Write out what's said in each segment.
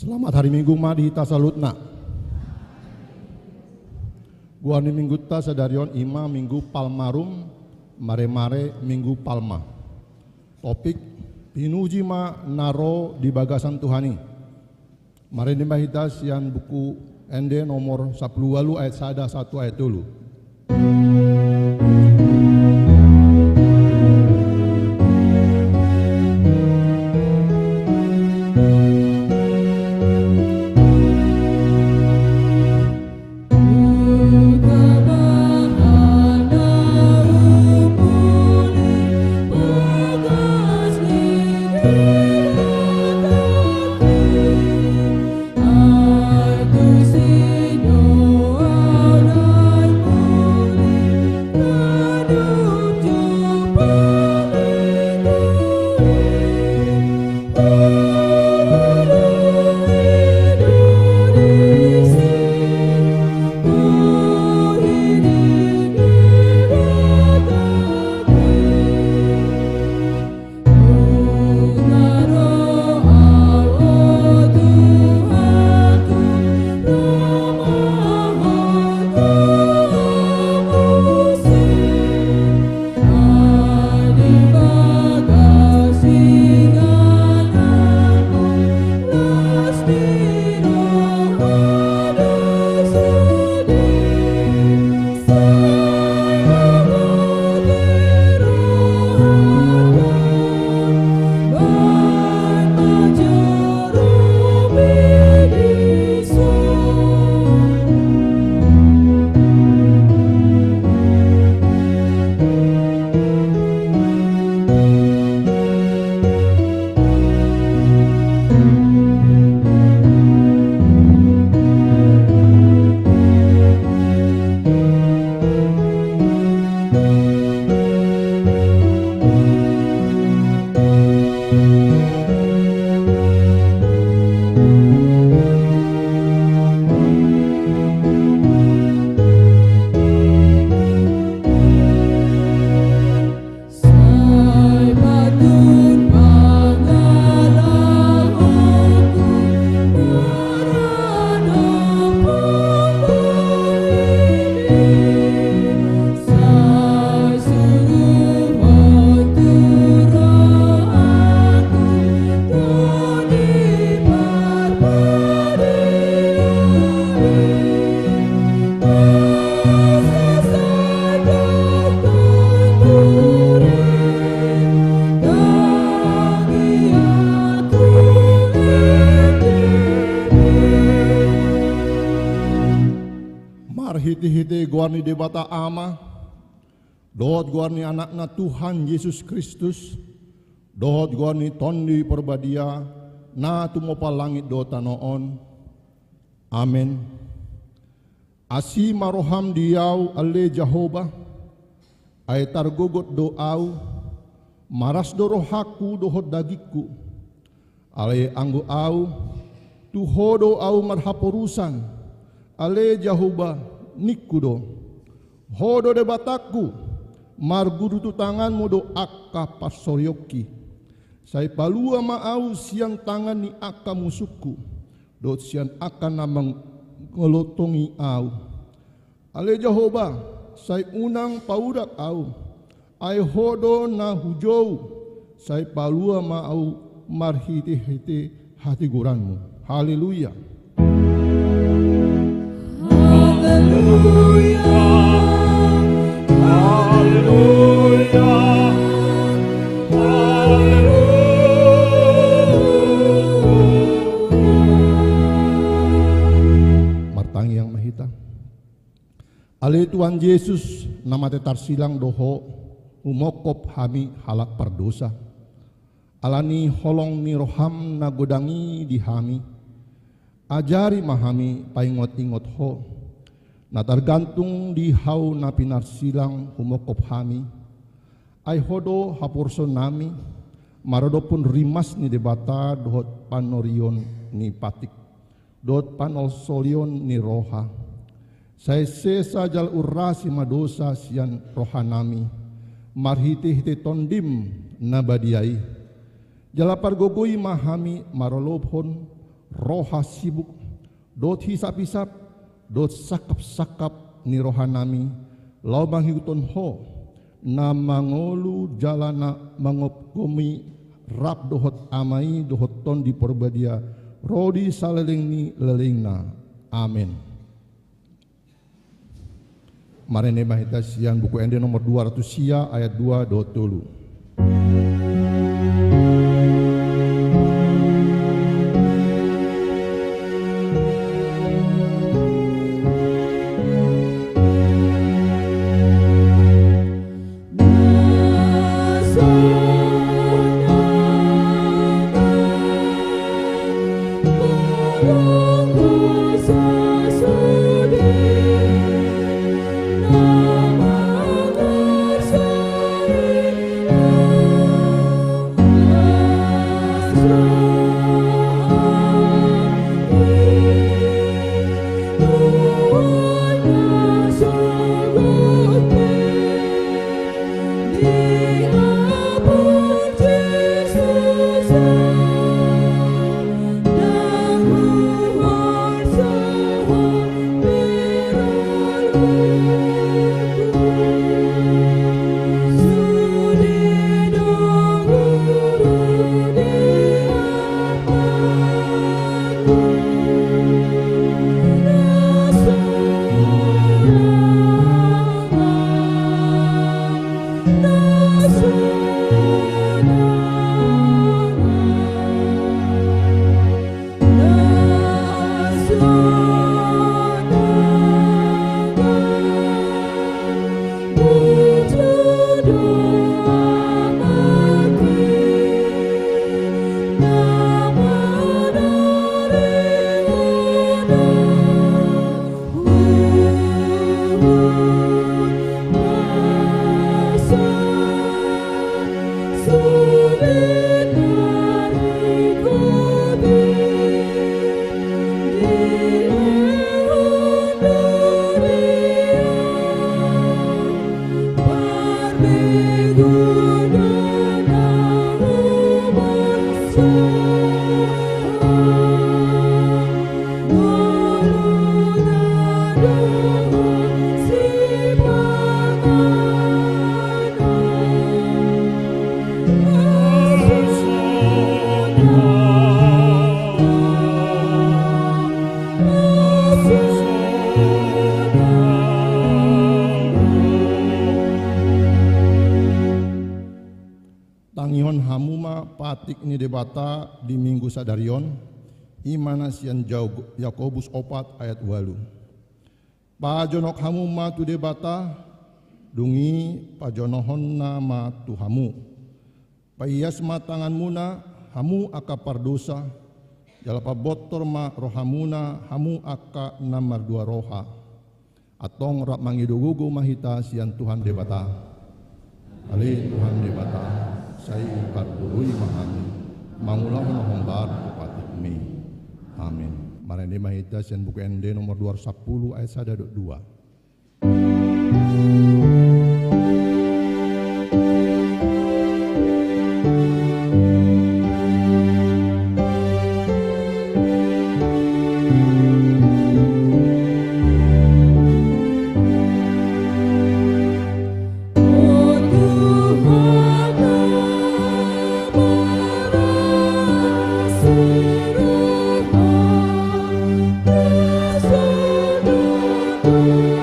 Selamat hari Minggu madi tasalutna. Gua ni minggu ta sadarion ima minggu palmarum mare-mare minggu palma. Topik pinuji ma naro di bagasan Tuhani. Mare ni mahita sian buku ende nomor 10 ayat 1 ayat 2. Hiti-hiti guarni debata ama, dohot guarni anakna Tuhan Yesus Kristus, dohot guarni tondi perbadia, na tumopa langit dota noon. Amin. Asi maroham diau ale Jehovah, ay targogot doau, maras dorohaku dohot dagiku, ale anggo au, tuhodo au marhaporusan, ale Jehovah, nikudo hodo de bataku margudu tu tanganmu do akka pasoryoki sai palua maau siang tangan ni akka musuku do sian akan namang ngolotongi au ale Jehovah sai unang paudak au ai hodo na hujou sai palua maau marhiti-hiti hati guranmu. Haleluya. Haleluya, haleluya, haleluya. Martangi yang mahita. Ale Tuhan Yesus nama tetar silang doho umokop hami halak perdosa. Alani holong ni roham na godangi di hami. Ajari mahami paingot-ingot ho. Na tergantung di hau na pinar silang humokop hami. Ay hodo hapurson nami. Marodo pun rimas ni debata dohot panorion ni patik. Dohot panosolion ni roha. Saya sesa jal urasi madosa sian roha nami. Marhiti-hiti tondim nabadiai. Jalapar gogoi mahami marolobhon roha sibuk, dot hisap-hisap, dot sakap-sakap ni rohanami, lau manghiuton ho, na mangolu jalana mangopkomi rak dohot amai dohot ton di porbadia, rodi saleling ni lelingna. Amin. Marene mahita sian buku ende nomor 200 sia ayat 2 dohot tolu. Tangihon hamuma patik ni debata di minggu sadarion imana sian Yakobus 4 ayat 8. Pajonok hamuma tu debata dungi pajonohon nama Tuhamu. Paias matangan muna hamu aka pardosa jalapa botor ma rohamuna hamu aka namar dua roha. Atong rak mangidugugu mahita sian Tuhan debata. Ali Tuhan debata. Saya pardului mahami mangulang mahombar kepada kami. Amin. Marende mahita sian buku ende nomor 210 ayat 1-2. Thank you.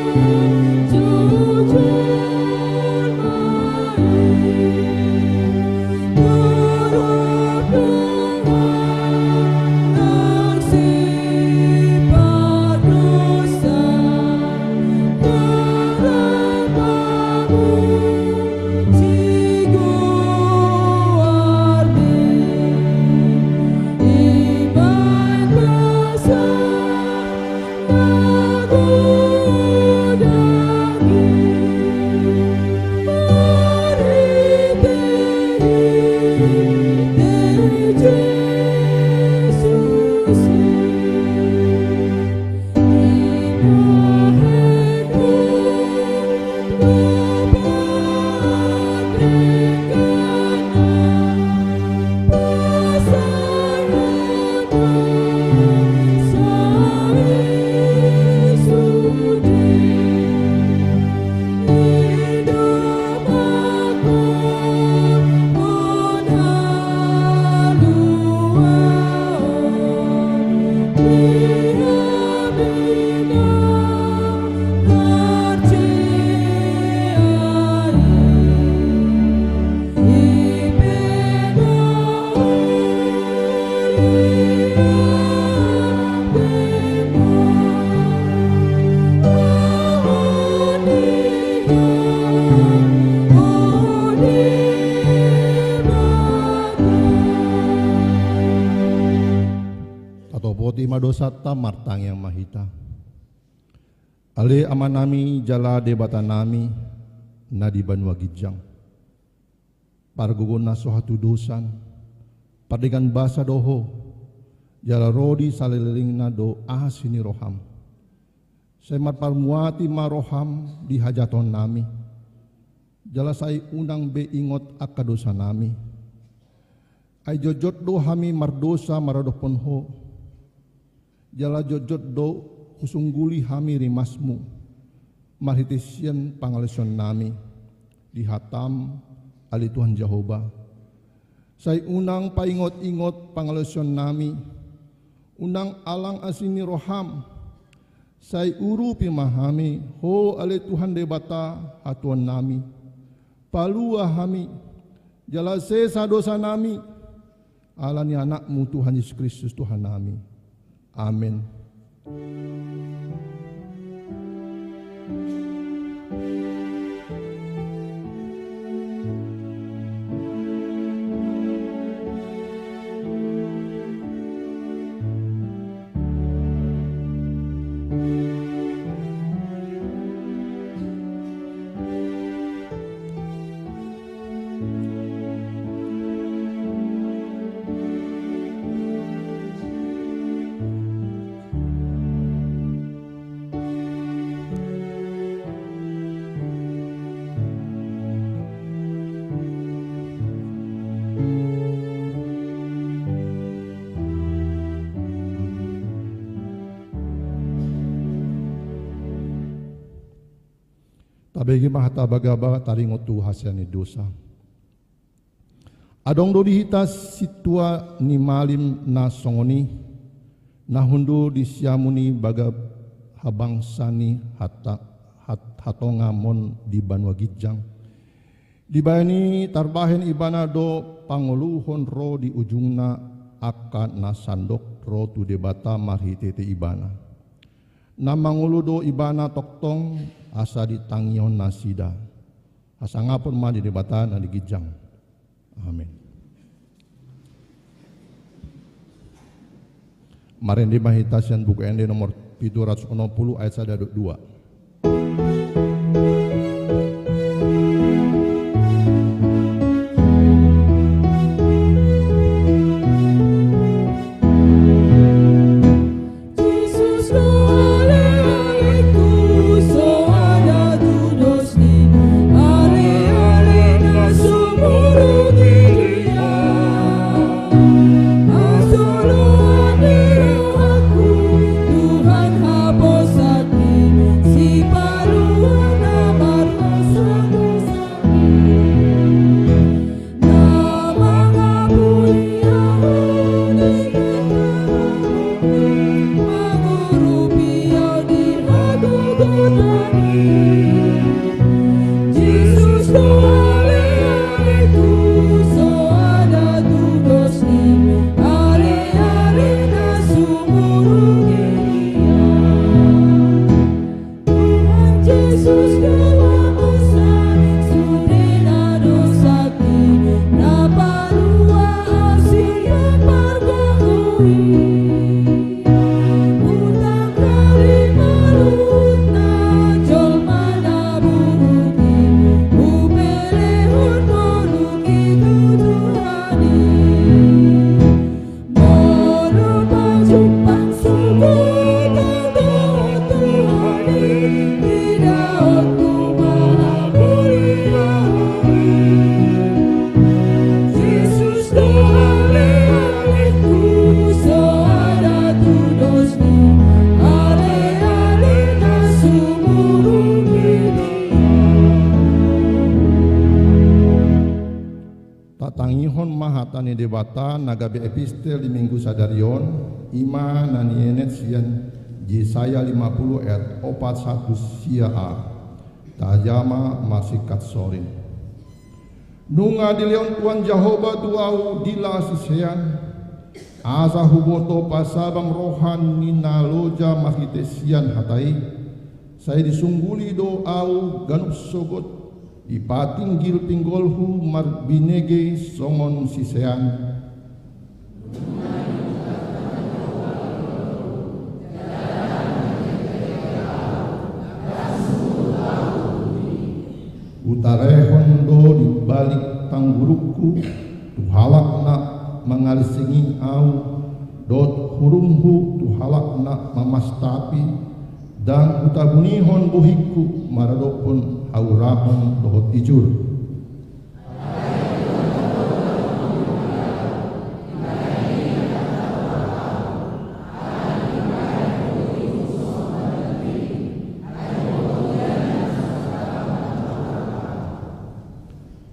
dosata martang yang mahita. Ale amanami jala debata nami na di banwa gijang. Pargugon na sohatu dosan, pardigan basa doho, jala rodi salililing na do ahasini roham. Semat parmuati maroham di hajaton nami. Jala sai unang be ingot akadosa nami. Ay jojot do hami mardosa maradopon ho. Jala jojot do husungguli hami rimasmu. Marhitisian pangaleson nami. Di hatam ali Tuhan Jehovah. Sai unang paingot-ingot pangaleson nami. Unang alang asini roham. Sai uru pimahami. Ho ali Tuhan debata hatuan nami. Palua hami. Jala sesa dosa nami. Alani anakmu Tuhan Yesus Kristus Tuhan kami. Amin. Tabegi mahata bagaba taringo tu hasyani dosa. Adong do dihitas situa ni malim na songoni na hundu disiamuni baga habangsani hatonga mon di banwa gijang. Dibayani tarbahen ibana do panguluhon ro di ujungna akan na sandok ro tu debata marhitete ibana. Na mangulu do ibana toktong asa ditangyon nasida. Asa ngapun ma di debata na di gijang. Amin. Maren di mahitasian buku ND nomor 760 ayat 1-2. Tani debata nagabe epistel di minggu sadarion ima nanienet sian Yesaya 50 ayat 41 sia a tajama masikat sorin nunga dileon Tuhan Jehovah tuau dila sisean asa huboto pasabang rohan ninaloja mahitesian hatai saya disungguli do au ganup sogot ipatinggil pinggolhu marbinege songon sisean tarehon do di balik tangguruku tu halak nak mengalisingi au dot hurunghu tu halak nak mamastapi dan utabunihon buhiku maradopun haurahon dohot ijur.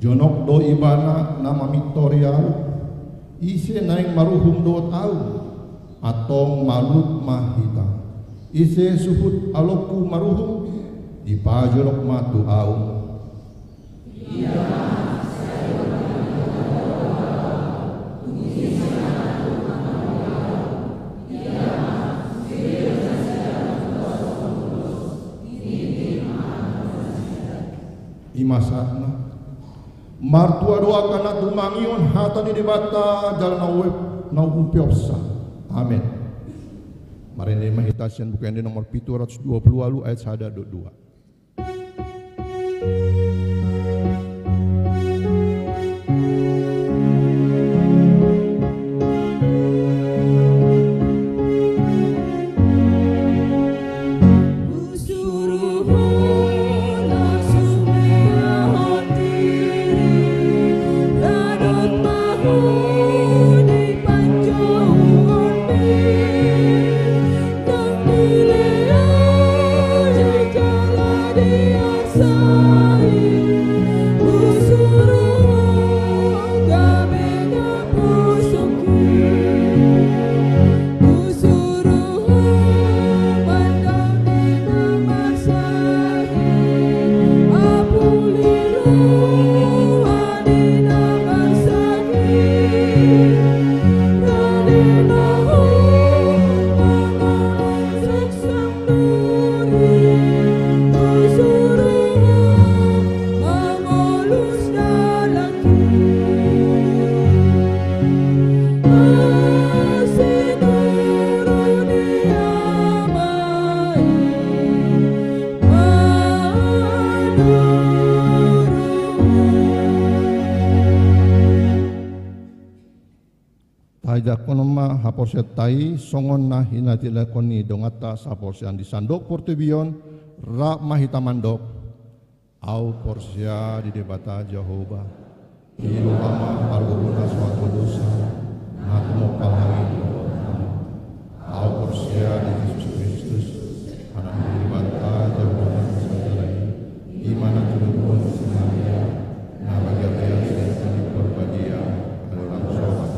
Jonok do ibana nama Victorial ise naik maruhum do tau atong malut mahita ise suhut aloku maruhum di pajolok matu au imasakna martua doa kana tumangion hata di debata jalan na upiopsa. Amin. Mari ini mahitasian bukan di nomor 720 alu ayat 1-2. Konoma haporsetai songon na hinatila koni dongata saporsian di sandok portebion ra mahita mandok au porsia di debata Jehovah ilu lama parguna suatu dosa natumo palangin au porsia di Yesus Kristus anak debata Jehovah sadalai imana tulupun semaya na bagaimana sedang berbadia dalam sobat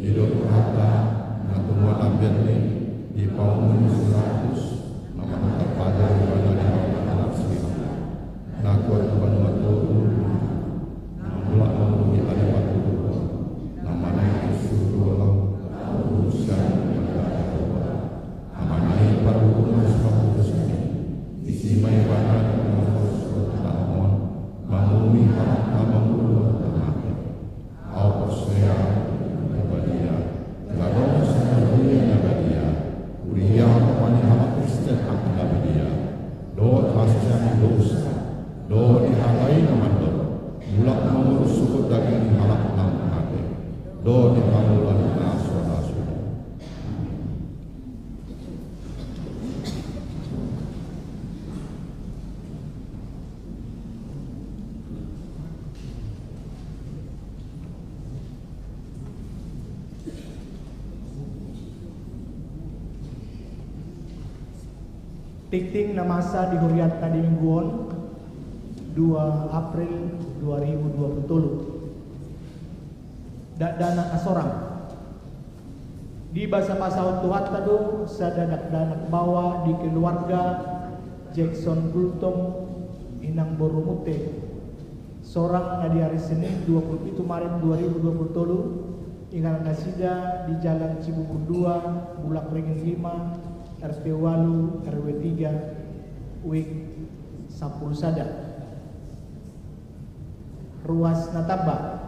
hidup kata natumo nabiani di paumun 100 nama terpada pada di anak sini nakor tuan waktu namula mempunyai ada waktu nama naik suruh lau urusan nama naik para hukum sebab kesini isi mai bahan harus bertahan mengumi harap mengulu termati au percaya Tikting na masa di huriat na di mingguon 2 April 2020 danak asorang di bahasa masa tuhat tado sa danak bawa di keluarga Jackson Gultong Inang Borumute seorang na di hari Senin 27 Maret 2020 ingat nasida di Jalan Cibubur 2 Bulak Ringin 5 RP Walu RW 3 Wik 10 Sada ruas nataba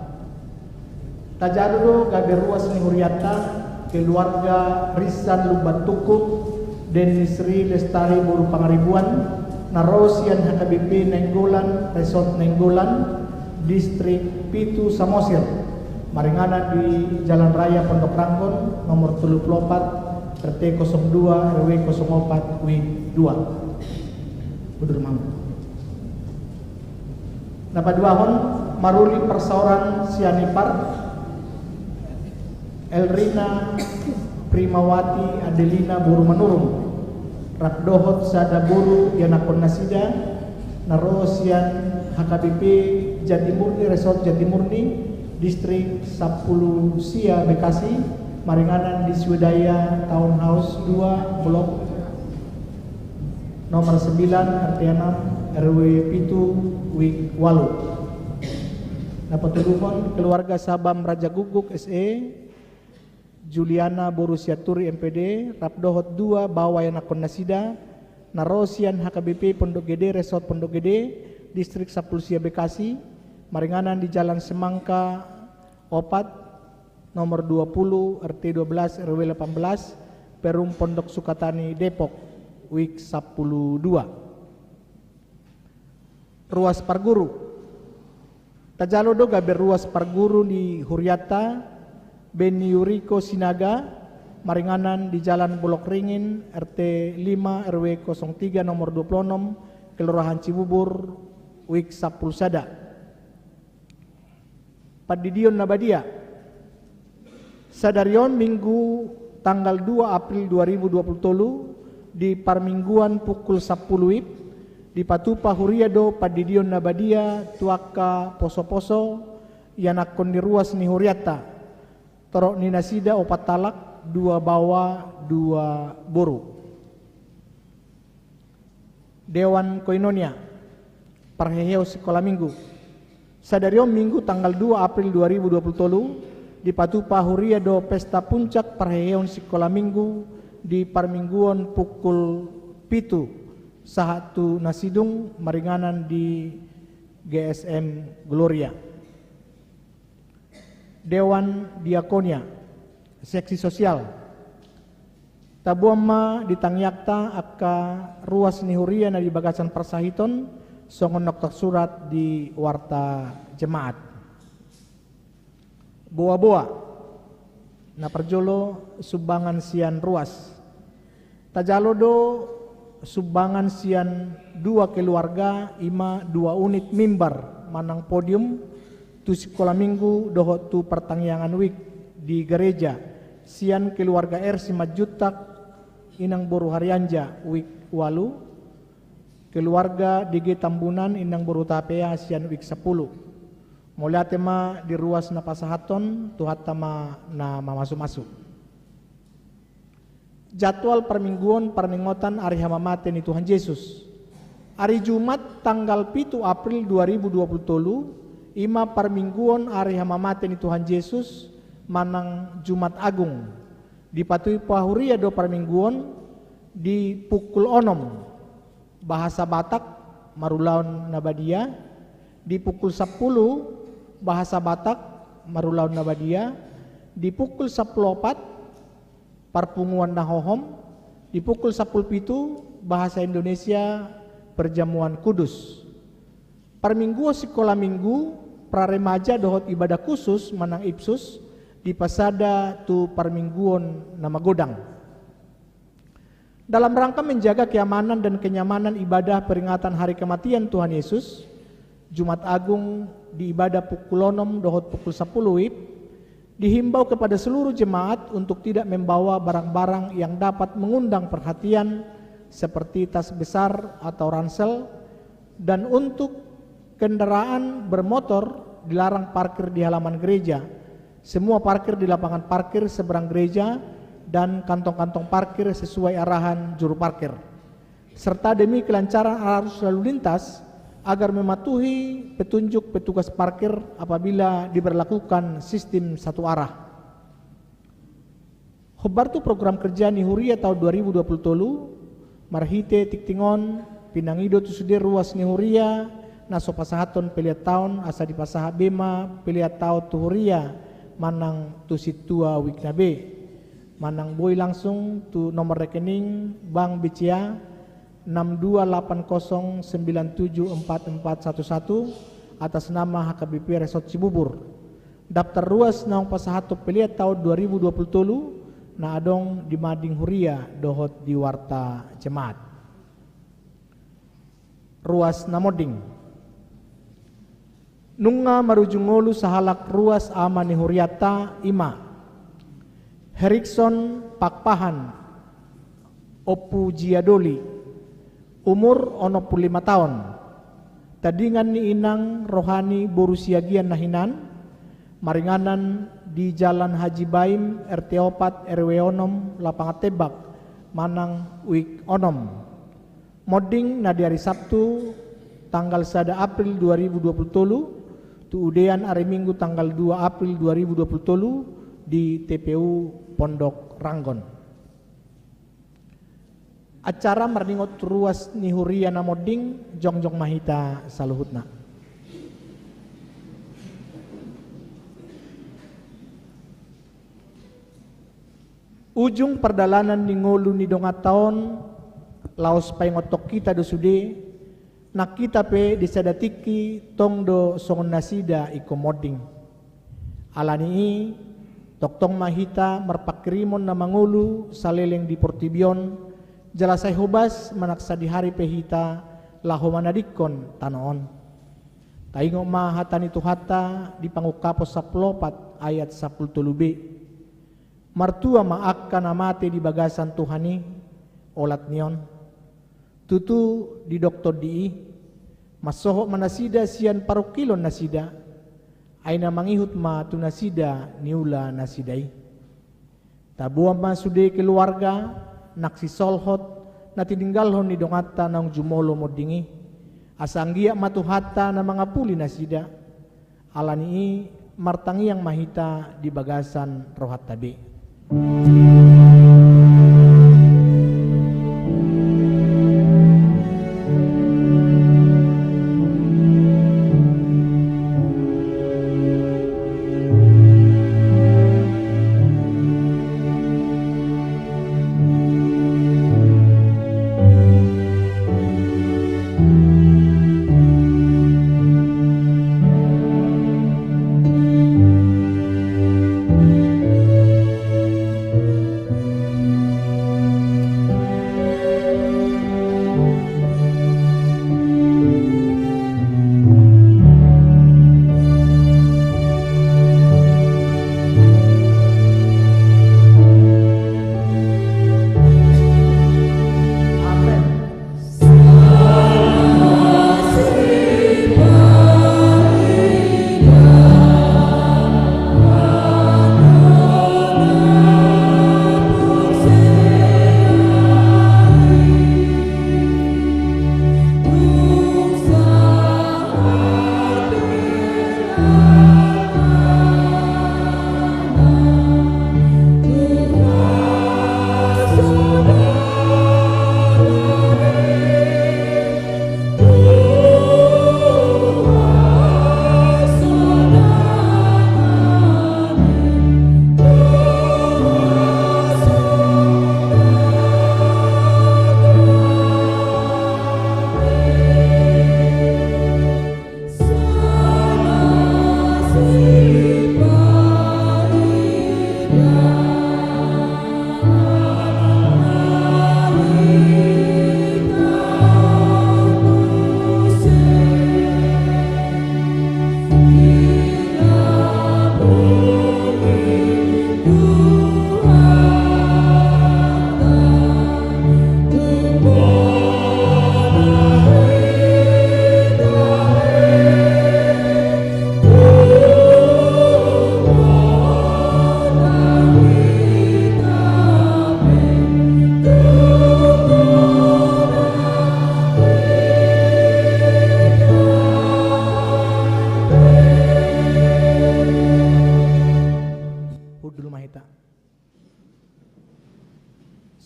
tajarudo gabe ruas ni huriata keluarga Risan Lumban Tukuk dan Sri Lestari Boru Pangaribuan Narosian HKBP Nainggolan Resort Nainggolan Distrik Pitu Samosir maringanan di Jalan Raya Pondok Ranggon nomor 34 RT 02 RW 04 W2 Budur Mang. Napa duahon maruli persoaran sianipar Elrina Primawati Adelina Buru Manurung Rakdohot Sada Buru Yanakon Nasida Narosian HKBP Jatimurni Resort Jatimurni Distrik 10 Sia Bekasi maringanan di Swedaya Townhouse 2 Blok nomor 9 RT 6 RW Pitu Wik Walu. Dapat telepon keluarga Sabam Raja Guguk SE Juliana Borusiaturi MPD Rapdohot 2 Bawayanakon Nasida Narosian HKBP Pondok Gede Resort Pondok Gede Distrik 10 Sia Bekasi maringanan di Jalan Semangka Opat nomor 20 RT 12 RW 18 Perum Pondok Sukatani Depok Wik 12. Ruas Parguru Tajalodo gaber ruas Parguru di Huryata Beni Yuriko Sinaga maringanan di Jalan Bulok Ringin RT 5 RW 03 nomor 26 Kelurahan Cibubur Wik 10 Sada. Padidion Nabadia Sadarion Minggu tanggal 2 April 2020 di Parmingguan pukul 10 WIB di Patupa Huriado Padidion Nabadia Tuaka Poso-Poso Yanakon di ruas ni Huriata Torok ni Nasida Opat Talak 2 Bawa 2 Boru. Dewan Koinonia Parheheo Sekolah Minggu Sadarion Minggu tanggal 2 April 2020 di Patupa Huriado Pesta Puncak Parheheon Sekolah Minggu di Parmingguan pukul pitu sahatu Nasidung maringanan di GSM Gloria. Dewan Diakonia Seksi Sosial Tabuama di Tangyakta aka ruas nihuria na di Bagasan Persahiton songon noktak surat di Warta Jemaat. Boa-boa na perjolo sumbangan sian ruas. Tajalodo sumbangan sian 2 keluarga ima 2 unit mimbar manang podium tu sekolah minggu doho tu pertangyangan wik di gereja sian keluarga R Simajutak inang boru Haryanja wik walu keluarga DG Tambunan inang boru Tapea sian wik 10 mulai tema di ruas na pasahaton tuhat tama na mamasuk-masuk. Jadwal permingguan perningotan hari hamamate ni Tuhan Yesus. Hari Jumat tanggal 7 April 2020 ima permingguan hari hamamate ni Tuhan Yesus manang Jumat Agung. Dipatui pahuria do permingguan di pukul 6 bahasa Batak marulaun Nabadia di pukul 10 bahasa Batak marulaun Nabadia di pukul 10.4 Parpunguan Nahohom di pukul 10.7 bahasa Indonesia perjamuan kudus. Perminggu sekolah minggu praremaja dohot ibadah khusus manang ipsus di pasada tu permingguan nama godang. Dalam rangka menjaga keamanan dan kenyamanan ibadah peringatan hari kematian Tuhan Yesus, Jumat Agung di ibadah pukul 6 dohot pukul 10 WIB dihimbau kepada seluruh jemaat untuk tidak membawa barang-barang yang dapat mengundang perhatian seperti tas besar atau ransel, dan untuk kendaraan bermotor dilarang parkir di halaman gereja, semua parkir di lapangan parkir seberang gereja dan kantong-kantong parkir sesuai arahan juru parkir, serta demi kelancaran arus lalu lintas agar mematuhi petunjuk petugas parkir apabila diberlakukan sistem satu arah. Hobartu program kerja Nihuria tahun 2020 marhite tiktingon pinangido tusudir ruas Nihuria naso pasahaton peliat tahun asa di pasaha bema peliat tahun tuhuria manang tu situa wiknabe manang boy langsung tu nomor rekening Bank BCA 6280974411 atas nama HKBP Resort Cibubur. Daftar ruas naung pasahato peliat tahun 2020 na adong di Mading Huria dohot di Warta Jemaat. Ruas namoding. Nunga marujungolu sahalak ruas ama ni Huriata ima. Herikson Pakpahan Opu Jiadoli umur 65 tahun. Tadingan ni inang rohani borusiagian nahinan maringanan di Jalan Haji Baim RT 4 RW Onom Lapangan Tebak Manang Wik Onom. Moding na di hari Sabtu tanggal 1 April 2020 tu udean hari Minggu tanggal 2 April 2020 di TPU Pondok Ranggon. Acara merdingot ruas ni Huria namoding jongjong mahita saluhutna. Ujung perdalanan ni ngolu ni dongataon laos paingotok kita do sude nak kita pe disadatiki tong do songon nasida iko moding. Alani toktong mahita merpakrimon na mangulu saleleng di Portibion jalasay hubas manaksa di hari pehita laho manadikon tanoon. Taingo mahatani tuhata di pangukapos 14 ayat 10b. Martua maakkan amate di bagasan Tuhani olat nion. Tutu di doktor dii masoho manasida sian parokilon nasida. Aina mangihut ma tu nasida niula nasidai. Tabuam ma sude keluarga naksi solhot na tininggalhon ni dongata nang jumolo modingi. Asanggia matuhata na mga puli nasida. Alani martangiang mahita di bagasan rohat tabi.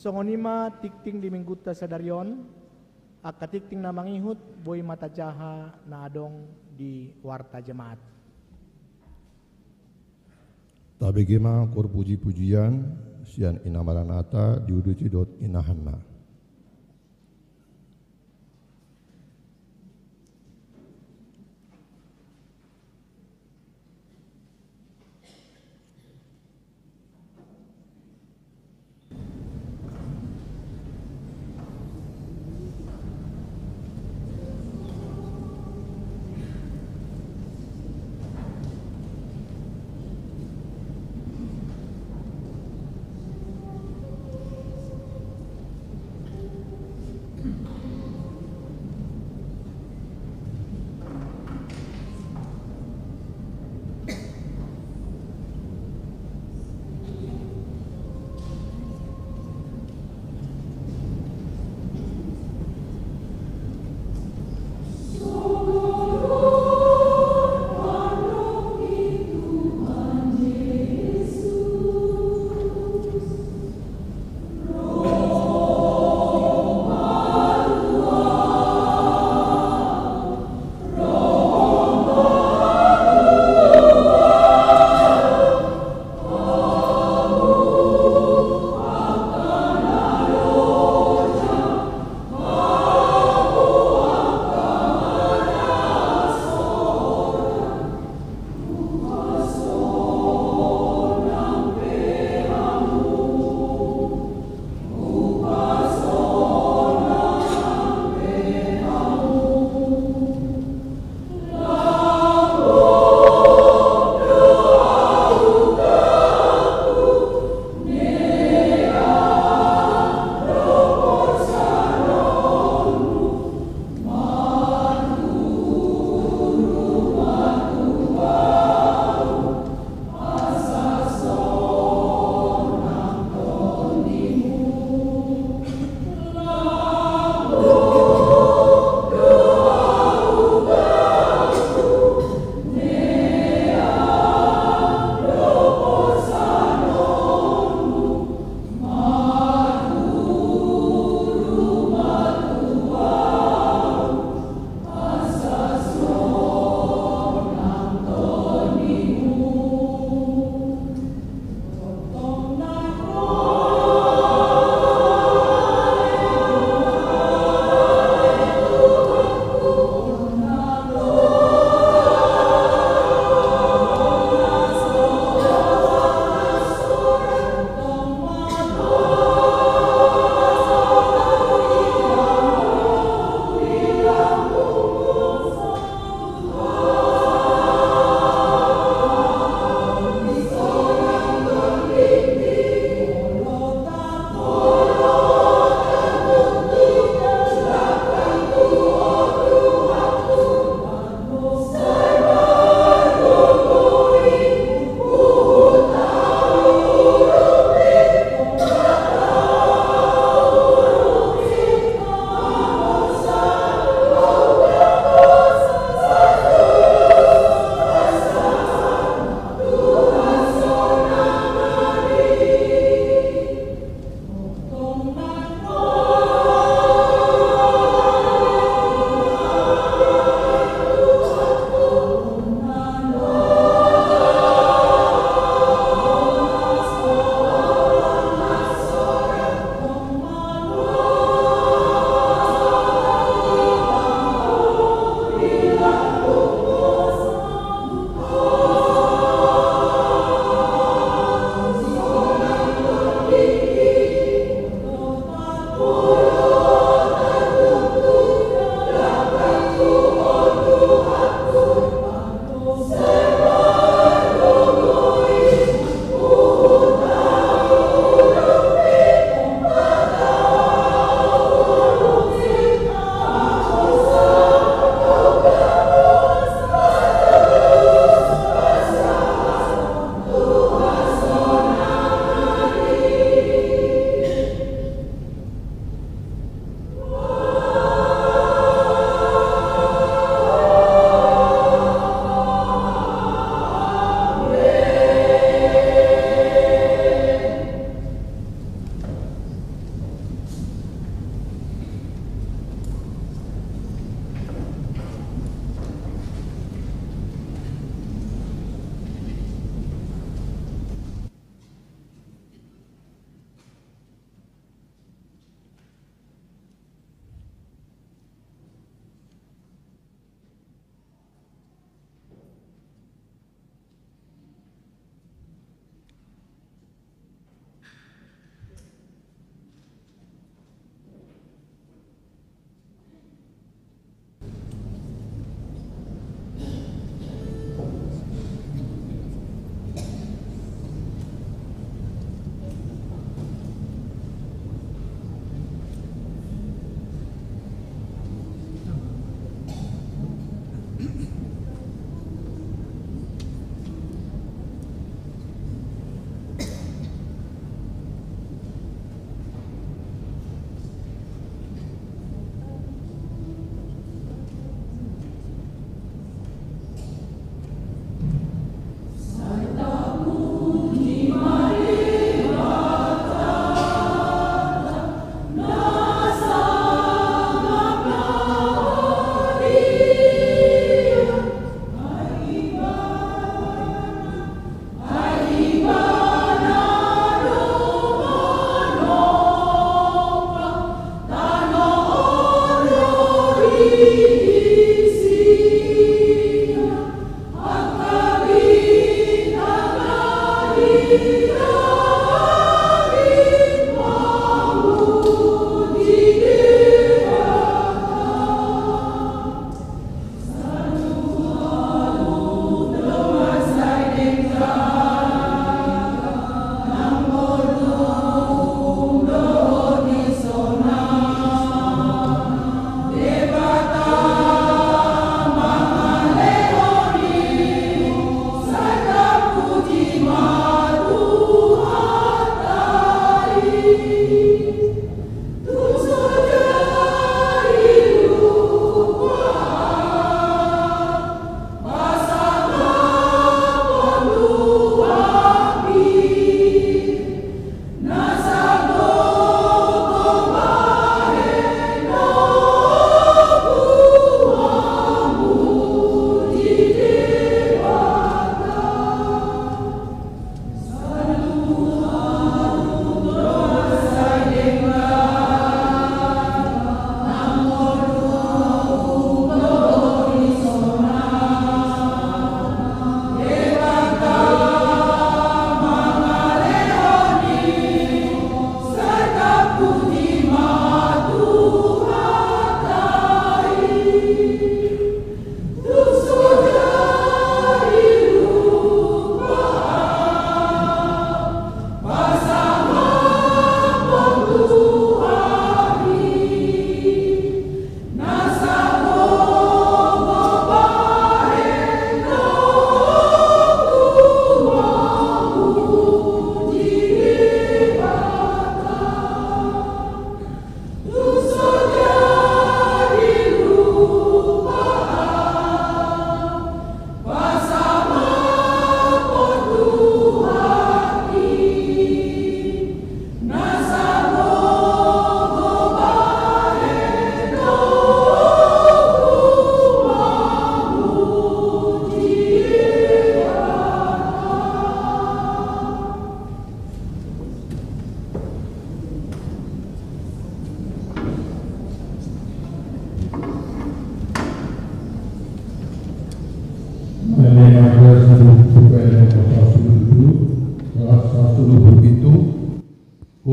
Songonima tikting di mingguta sadarion aka tikting na mangihut boy mata jaha na adong di Warta Jemaat. Tabegema kur puji-pujian sian inamaranata diuduci dot inahanna.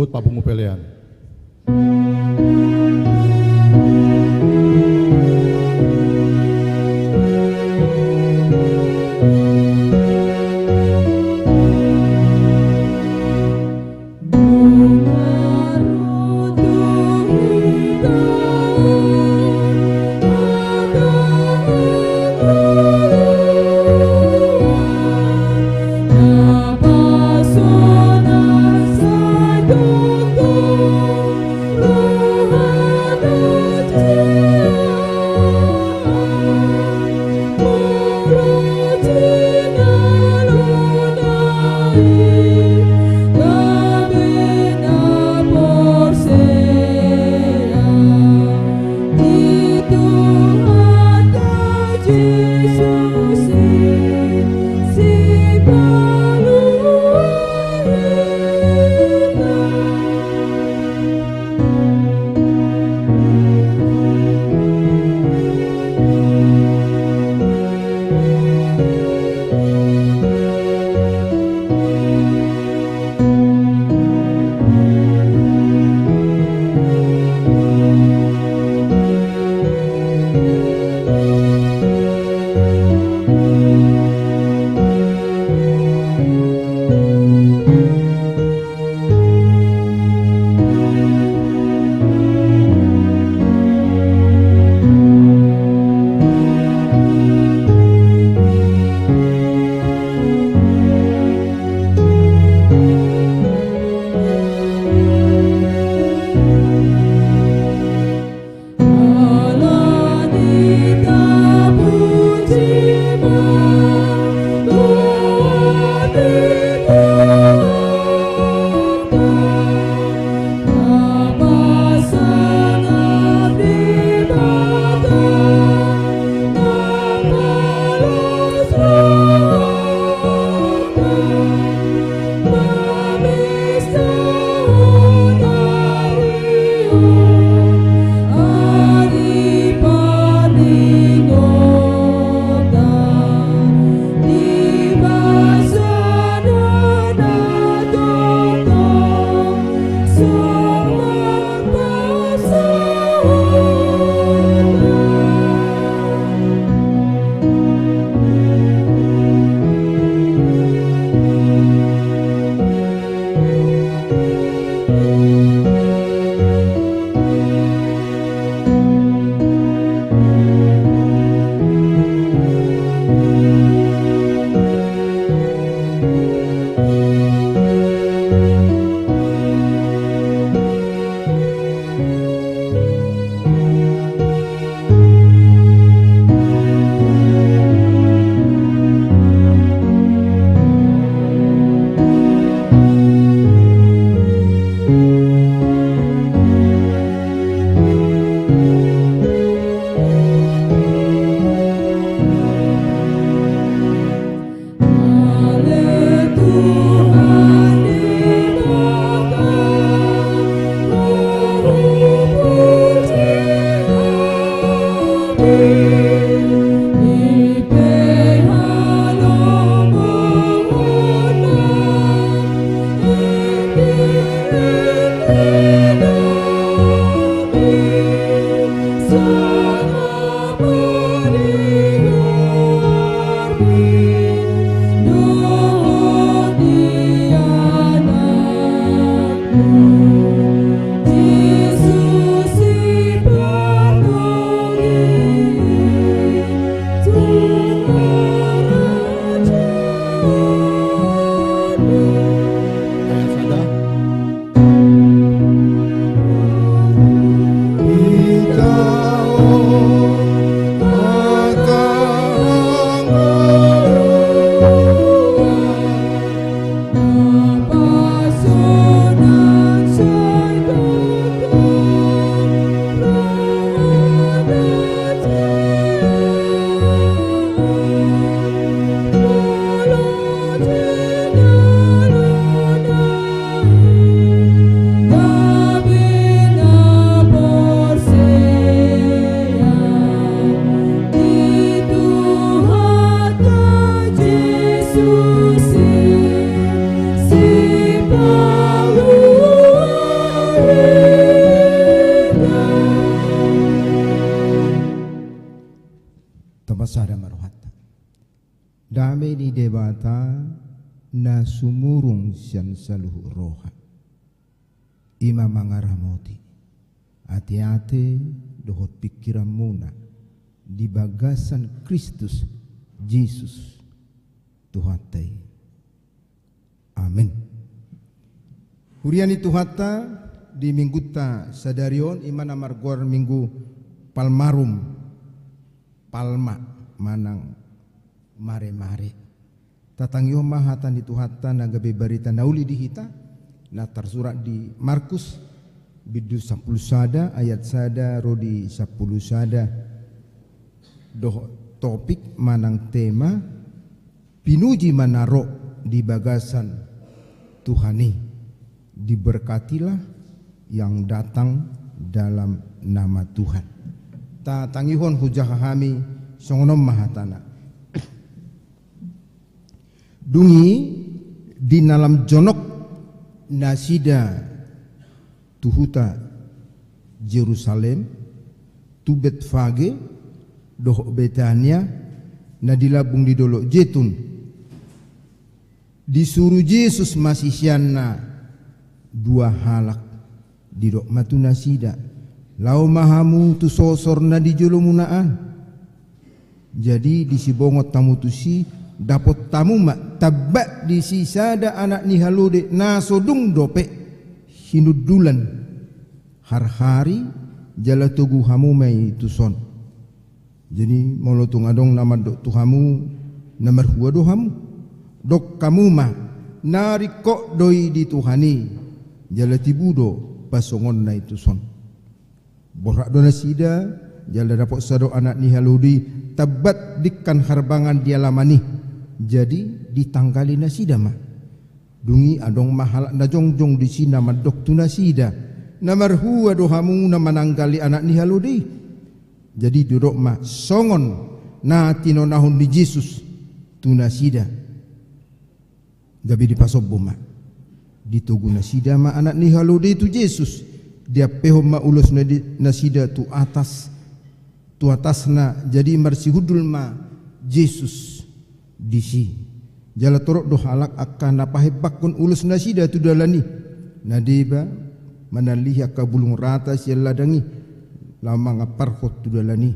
Surut papunggu pelean. Ikaw sada marohata. Dame di debata na sumurung sian saluhu roha. Ima mangaramoti. Hati-hati dohot pikiran muna di bagasan Kristus Yesus Tuhatai. Amin. Huriani Tuhata di minggu ta sadarion iman amargor minggu palmarum palma manang mare-mare. Tatangyo mahatan di Tuhata nagabe barita nauli di hita na tersurat di Markus bidu 10 sada ayat sada rodi 10 sada doh topik manang tema pinuji manaro di bagasan Tuhani, diberkatilah yang datang dalam nama Tuhan. Ta tangihon hujah kami songonom mahatana. Dungi di dalam jonok nasida tuhuta Jerusalem tubet fage doh Betania nadilabung di dolok jetun disuruh Yesus masih siana dua halak di dok matu nasida lau mahamu tu sosor na di jolomunaan jadi disibongot tamu tu si dapot tamu mak tabak di sisada anak ni halode na sodung dope hinudulan har-hari jala tugu hamu mai tuson jadi molotung adong nama dok tuhamu nomor hua dohamu dok kamu mah nariko doi di Tuhani jala tibudo pasongon na itu son borak dona sida jala dapok sado anak ni haludi tabat dikkan harbangan dia lamani jadi ditanggali na sida mah dungi adong mahal na jongjong di sina madok tu na sida namar huwa dohamu na mananggali anak ni haludi jadi duduk mah songon na tinonahon di Yesus tu na sida gabi di pasoboma ditugu nasida ma anak ni halode itu Yesus dia peho ma ulos nasida tu atasna jadi marsihudul ma Yesus disi jala torok do halak akan napahe bakun ulos nasida tu dalani nadeba manalih akabulung rata sial ladangi lama ngaparhot tu dalani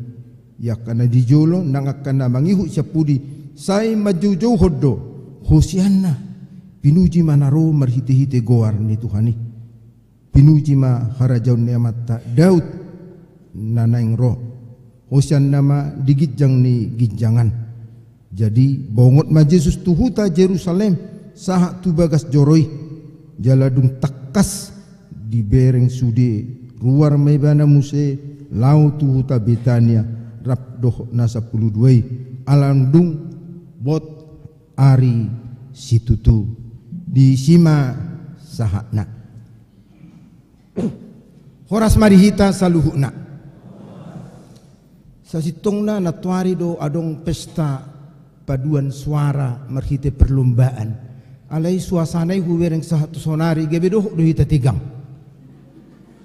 yakana dijolo nang akan mangihu sapudi sai maju jauh hodo hosianna pinuji manaro marhite-hite goar ni Tuhani pinuji ma harajaun niamata Daud nanaing roh hosian nama digijang ni gijangan jadi bongot ma Yesus tuhuta Jerusalem saha tu bagas joroi jaladung takas di bereng sude ruar maibana muse lau tuhuta Betania rap doh na 12 alandung bot ari situtu di sima sahakna horas marihita saluhukna sasitongna natuari do adong pesta paduan suara marhite perlombaan alai suasanai huwereng sahatu sonari gebedoh do hita tigang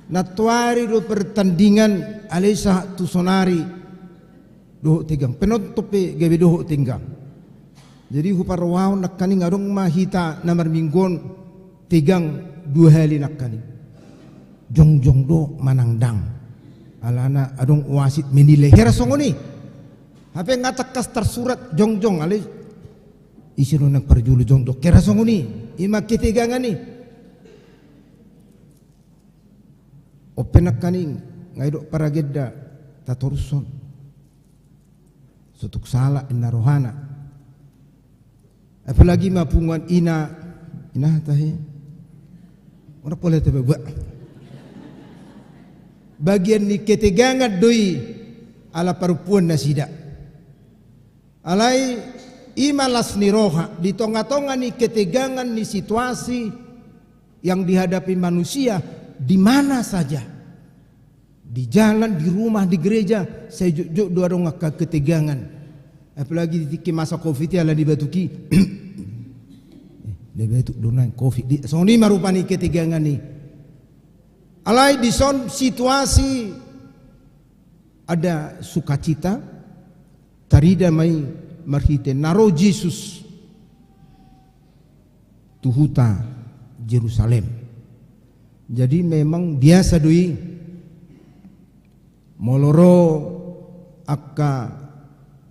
natuari do pertandingan alai sahatu sonari do tigang penontope gebedoh tinggang jadi huparwaw nakkaning adong mahita namar minggon tigang 2 hali nakkaning jongjong do manangdang alana adong wasit menilai hera songoni hape ngatakas tersurat jongjong ali isino nang perjulu jongjong kera songoni ima ketigangan ni openak kaning ngaidok paragedda tatoruson sutuk salah inna rohana apalagi mapungan ina tahe ora boleh tebe buat bagian ni ketegangan doi ala parupuan nasida alai imalas ni roha di tonga-tonga ni ketegangan ni situasi yang dihadapi manusia di mana saja di jalan di rumah di gereja saya juk dua dong ketegangan apalagi di masa covid ala dibatuki dibatuk donang covid di soni marupani ketegangan ni alai di son situasi ada sukacita tarida mai marhite naro Jesus tu huta Jerusalem. Jadi memang biasa doi moloro akka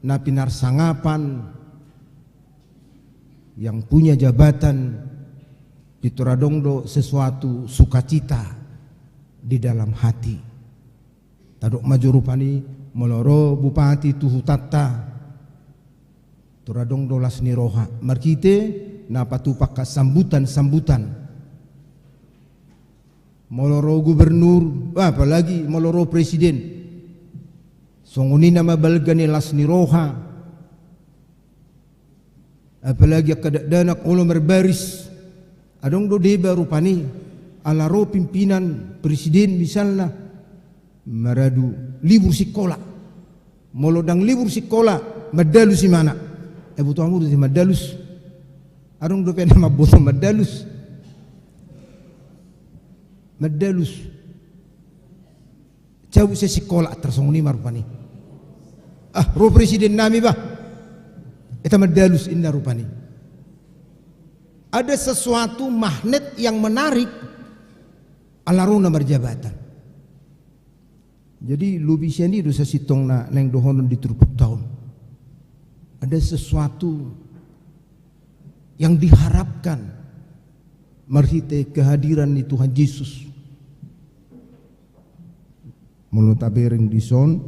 napinar sangapan yang punya jabatan ditoradongdo sesuatu sukacita di dalam hati. Tadok majurupani moloro bupati tuhutata toradongdo lasni roha markite napatupak sambutan moloro gubernur apalagi moloro presiden songuni nama balgani lasni roha apalagi kadadanak ulo berbaris adong do deba rupani alaro pimpinan presiden misalnya maradu libur sekolah molodang libur sekolah madalus si mana butuh amur si madalus adong do pena maboto madalus jauh se sekolah tersonguni marupani ro presiden nami bah eta madalus inna rupani. Ada sesuatu magnet yang menarik alaruna marjabatan. Jadi lubi siani dosa sitong na neng dohonon di turupuk tahun. Ada sesuatu yang diharapkan marhite kehadiran di Tuhan Yesus. Mulut tabereng di son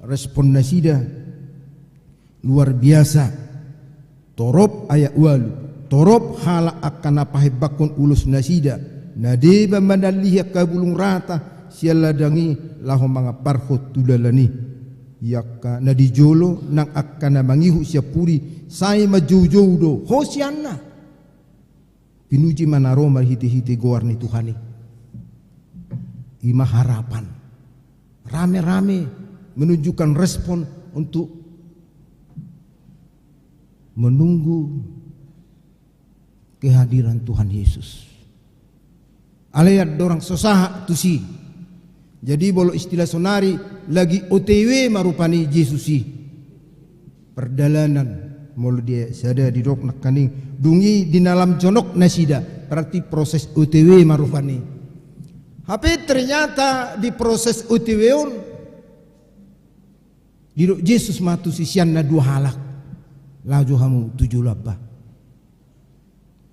respon nasida luar biasa. Torop ayat walu torop hala akan apahebakon ulus nasida nadeba mandaliha kabulung rata sialadangi laho mga parhot tulalani yakka nadijolo nang akan mangihu siapuri say majujoudo hosianna pinuji manaro marhiti-hiti goarni Tuhani ima harapan rame-rame menunjukkan respon untuk menunggu kehadiran Tuhan Yesus. Alayat dorang sosaha tusi. Jadi bolo istilah sonari lagi OTW marupani Yesusi. Perjalanan molo dia sada di dok nak kaning dungi di dalam jonok nasida berarti proses OTW marupani. Tapi ternyata di proses OTW on di dok Yesus matu sisian na dua halak. Laju hamu 7 labah.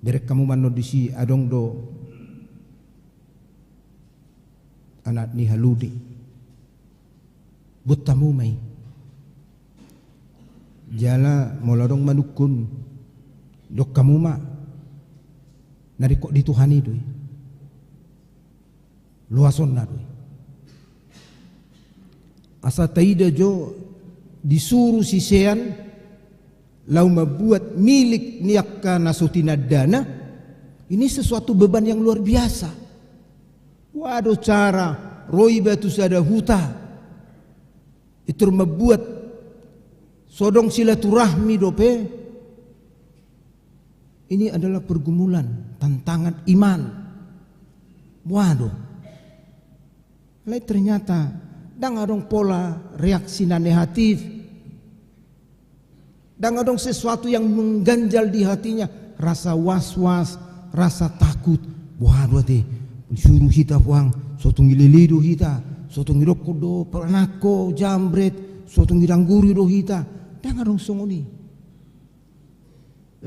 Berek kamu mano disi adong do anak ni haludi. Butamu mai. Jala moladong manukun dok kamu ma. Narikok di Tuhan itu. Luason na doi. Asa taida jo disuruh sisean lau membuat milik niakka nasutina dana, ini sesuatu beban yang luar biasa. Waduh cara roi batu sada huta itu membuat sodong silaturahmi dope. Ini adalah pergumulan, tantangan iman. Waduh, lain ternyata dang adong pola reaksi negatif. Dan ada sesuatu yang mengganjal di hatinya, rasa was-was, rasa takut. Waduh teh, suruh kita puang, sotong ililido kita, sotong iroko do peranako jambret, sotong irangguri do kita. Dan ada songoni.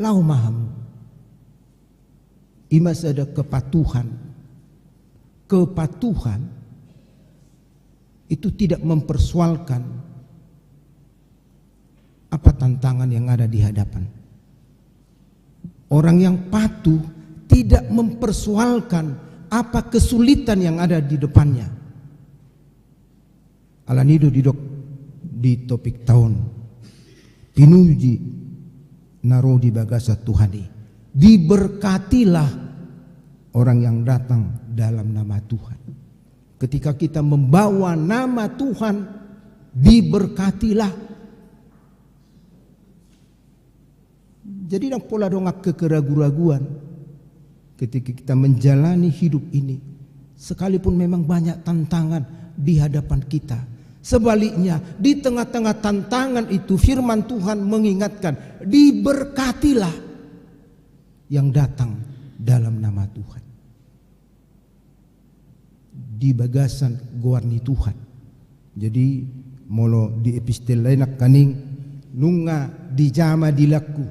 Lau maham. Imas ada kepatuhan. Kepatuhan itu tidak mempersoalkan apa tantangan yang ada di hadapan. Orang yang patuh tidak mempersoalkan apa kesulitan yang ada di depannya. Alanido didok di topik tahun. Pinuji naro di bagasa Tuhani. Diberkatilah orang yang datang dalam nama Tuhan. Ketika kita membawa nama Tuhan, diberkatilah. Jadi dang pola dongak kekeraguan ketika kita menjalani hidup ini, sekalipun memang banyak tantangan di hadapan kita, Sebaliknya, di tengah-tengah tantangan itu firman Tuhan mengingatkan, diberkatilah yang datang dalam nama Tuhan. Di bagasan goarni Tuhan. Jadi molo di epistel lain kaning nunga dijama dilaku,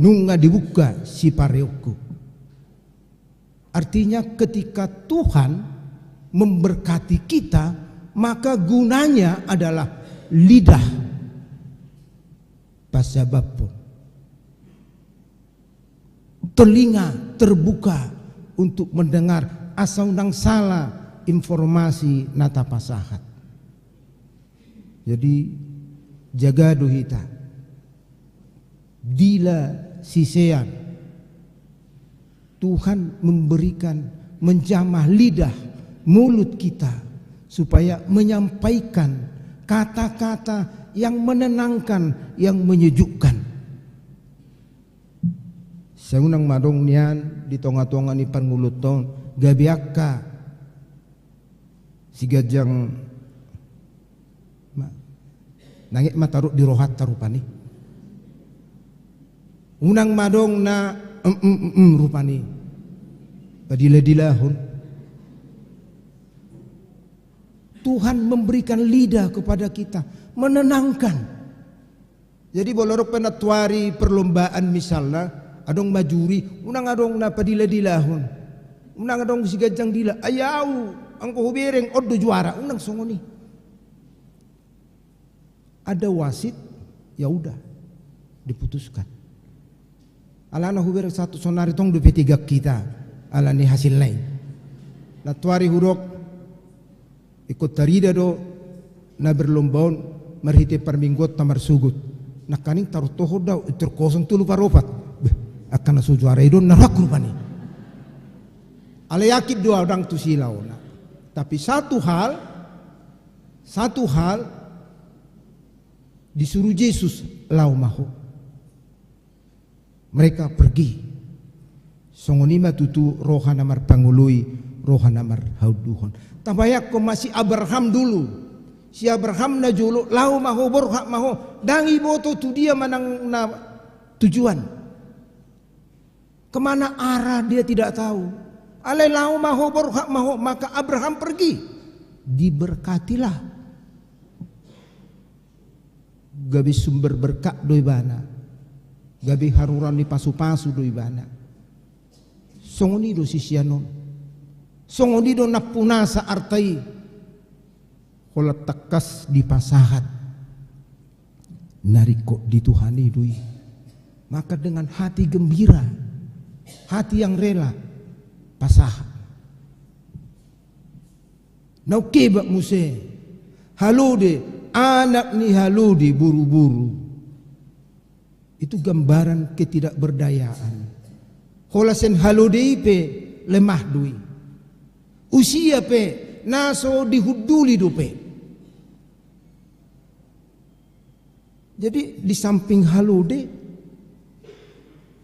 nunga dibuka si pareoku. Artinya ketika Tuhan memberkati kita, maka gunanya adalah lidah pasabapo, telinga terbuka untuk mendengar asal nang salah informasi nata pasahat. Jadi jaga dohita dila sisean Tuhan memberikan menjamah lidah mulut kita supaya menyampaikan kata-kata yang menenangkan, yang menyejukkan. Saunang madong nian di tonga-tonga ni panguluton gabiaka si gajang nangit mataruk di rohat tarupani. Unang madong na rupani padila-dilahun. Tuhan memberikan lidah kepada kita, menenangkan. Jadi bolorok penatuari perlombaan misalnya, adong majuri, unang adong na padila-dilahun, unang adong si gajang dila, ayaw, ang kuhubereng odo juara, unang songoni. Ada wasit, ya udah diputuskan. Alana huber satu sonari tong 23 kita, alani hasil lain. Natuari hurok ikut tarida do na berlombaon marhite parminggot tamar sugut. Nak kaning taruh toho daw itur kosong tulu paropat. Akan nasu juara idon narak rupani. Ale yakit dua orang tu silau. Tapi satu hal disuruh Yesus lau maho. Mereka pergi. Songonima tutu roha namar pangului, roha namar hauduhon. Tabayak ko masih Abraham dulu. Si Abraham na julu lau maho borhak maho dangi boto tu dia manang na tujuan. Kemana arah dia tidak tahu. Alai lau maho borhak maho, maka Abraham pergi. Diberkatilah. Gabi sumber berkah doi bana. Gabi haruran di pasu-pasu doi bana. Songoni do sisianon. Songoni do napunasa artai. Kolat takas di pasahat. Nariko dituhani doi. Maka dengan hati gembira, hati yang rela, pasahat. Naukeba muse. Halude, anak ni halude buru-buru. Itu gambaran ketidakberdayaan. Holasen haludei pe lemah dui. Usia pe naso dihuduli dope. Jadi di samping halude,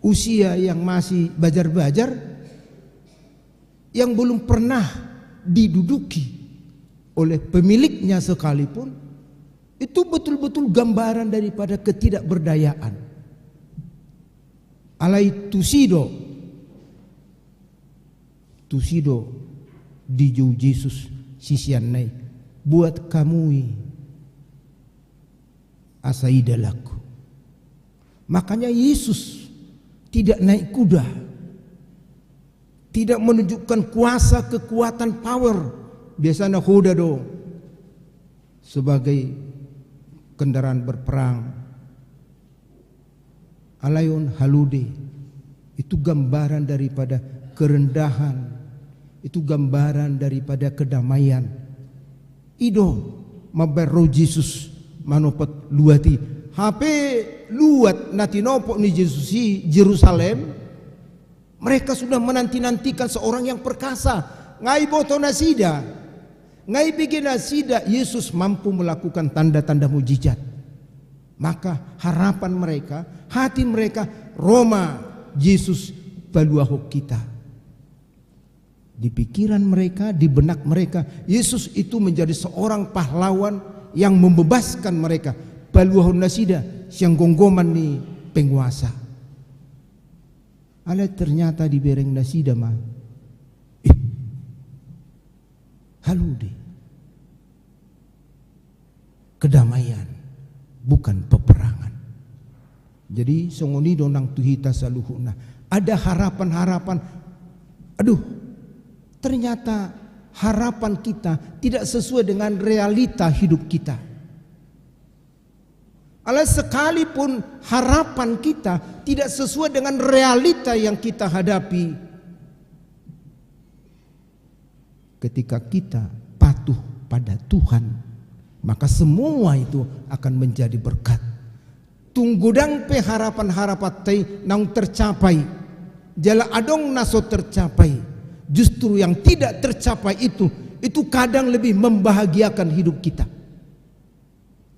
usia yang masih bajar-bajar, yang belum pernah diduduki oleh pemiliknya sekalipun, itu betul-betul gambaran daripada ketidakberdayaan. Alai tusido di jauh Yesus sisian nai buat kamui asaidalaku. Makanya Yesus tidak naik kuda, tidak menunjukkan kuasa, kekuatan, power. Biasanya kuda do sebagai kendaraan berperang. Alayon halude itu gambaran daripada kerendahan, itu gambaran daripada kedamaian. Ido mabero Yesus manopet luati hape luat natinopok ni Yesusi Jerusalem. Mereka sudah menanti-nantikan seorang yang perkasa. Ngai boto nasida, ngai bikin nasida Yesus mampu melakukan tanda-tanda mujizat. Maka harapan mereka, hati mereka, Roma Yesus baluahok kita. Di pikiran mereka, di benak mereka, Yesus itu menjadi seorang pahlawan yang membebaskan mereka. Paluahun nasida siang gonggoman ni penguasa. Ale ternyata di bereng nasida mah, halu deh. Kedamaian, bukan peperangan. Jadi songoni donang tuhita saluhuna. Ada harapan-harapan. Aduh, ternyata harapan kita tidak sesuai dengan realita hidup kita. Alah sekalipun harapan kita tidak sesuai dengan realita yang kita hadapi, ketika kita patuh pada Tuhan, maka semua itu akan menjadi berkat. Tunggudang pe harapan-harapan tei nang tercapai, jala adong naso tercapai. Justru yang tidak tercapai itu kadang lebih membahagiakan hidup kita.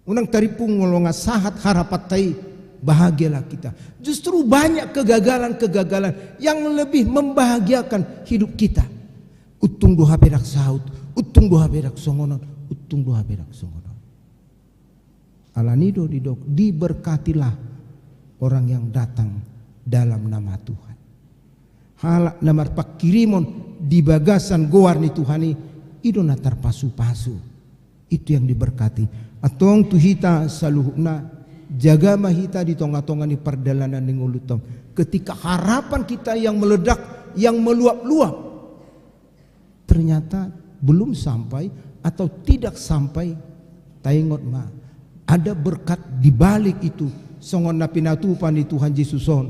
Unang taripung ngolonga sahat harapan tei, bahagialah kita. Justru banyak kegagalan-kegagalan yang lebih membahagiakan hidup kita. Utung doha berak saut, utung doha berak songonon, utung doha berak songonon. Alanido didok, diberkatilah orang yang datang dalam nama Tuhan. Halak namar pak kirimon di bagasan goar ni Tuhani ido natar pasu-pasu. Itu yang diberkati. Atong tuhita saluhna jaga mahita di tonga-tonga ni perdalanan ning ulutom. Ketika harapan kita yang meledak, yang meluap-luap, ternyata belum sampai atau tidak sampai, taingot ma ada berkat di balik itu. Songon na pinatupan ni Tuhan Yesuson.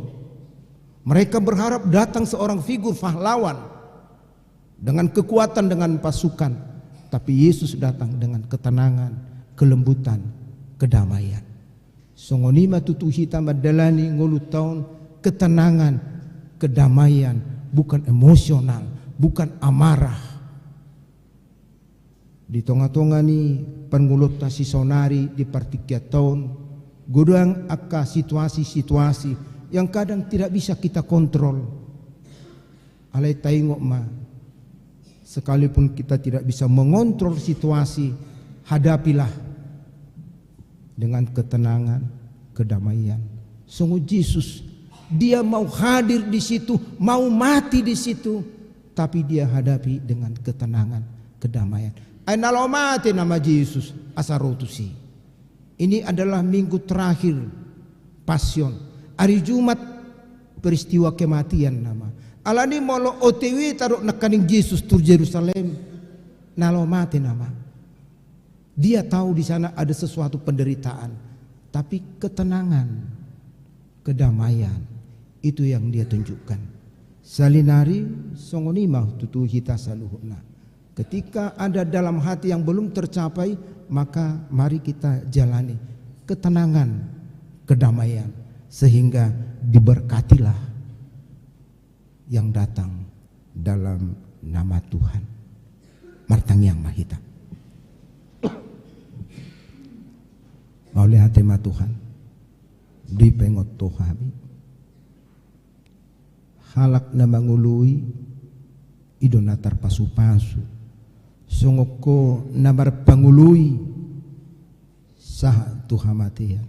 Mereka berharap datang seorang figur pahlawan dengan kekuatan, dengan pasukan, tapi Yesus datang dengan ketenangan, kelembutan, kedamaian. Songonima tutuhita madalani ngulut tahun, ketenangan, kedamaian, bukan emosional, bukan amarah. Di tonga-tonga ni pengulut si sonari di partikia tahun, godang aka situasi-situasi yang kadang tidak bisa kita kontrol. Alai taingok ma, sekalipun kita tidak bisa mengontrol situasi, hadapilah dengan ketenangan, kedamaian. Sungguh Yesus, dia mau hadir di situ, mau mati di situ, tapi dia hadapi dengan ketenangan, kedamaian. Ay nalomate nama Yesus asarotusi. Ini adalah minggu terakhir Pasion. Hari Jumat peristiwa kematian nama. Alani molo OTW taruh nakaning Yesus tur Yerusalem. Nalomate nama. Dia tahu di sana ada sesuatu penderitaan, tapi ketenangan, kedamaian itu yang dia tunjukkan. Salinari songonima tutu hita saluhuna. Ketika ada dalam hati yang belum tercapai, maka mari kita jalani ketenangan, kedamaian, sehingga diberkatilah yang datang dalam nama Tuhan. Martang yang mahita. Oleh hati Tuhan di pengot Tuhan halak na mangului idonatar pasu-pasu songoko na marpangului sah Tuhan matian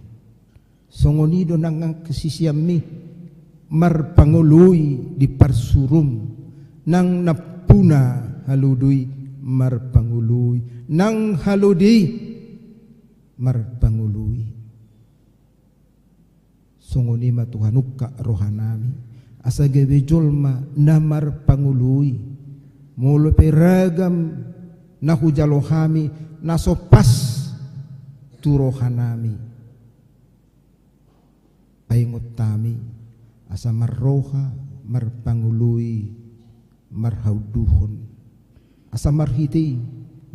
songoni donang kesisiami marpangului di parsurum nang napuna haludui marpangului nang haludi marpangului songoni matuhanukka rohanami asa gawe jolma na marpangului mulu peragam na hujalohami na sopas tu rohanami aingot tami asa marroha marpangului marhauduhon asa marhiti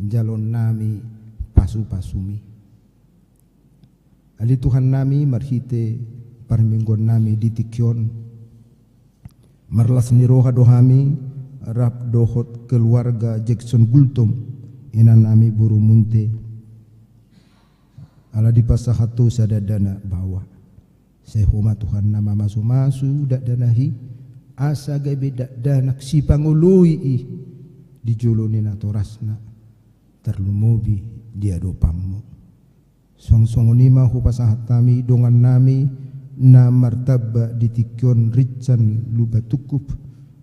jalon nami pasu-pasumi. Ali Tuhan nami marhite parminggon nami ditikyon marlas niroha dohami rap dohot keluarga Jackson Gultom ina nami buru munte ala di pasahatu sadadana bawa sehuma Tuhan nama masu-masu dak danahi asa gabe dak danak si pangului di jolone na torasna terlumobi dia dopammu. Song-songonima hupasahat tami dongan nami na martaba ditikyon rican lubatukup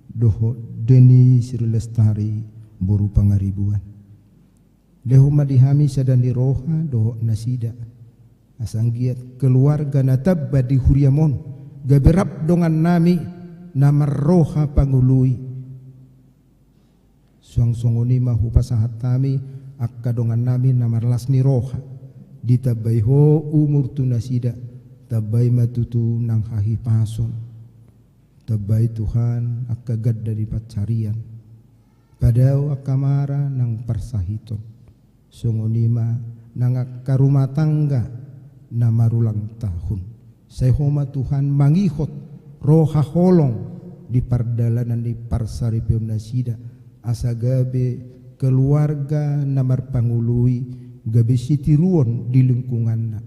doho deni sirlestari boru pangaribuan. Leho madihami sadani roha doho nasida asanggiat keluarga natabba di huriamon gaberap dongan nami namar roha pangului. Song-songonima hupasahat tami akka dongan nami namar lasni roha ditabai ho umur tu nasida tabai matutu nang hahi pason tabai Tuhan akka gad dari pacarian padao akka mara nang persahiton songonima nang akka rumah tangga na marulang tahun sehoma Tuhan mangihot roha holong di pardalanan di parsaripion nasida asagabe keluarga namar pangului gabe sitiruon di lingkunganna.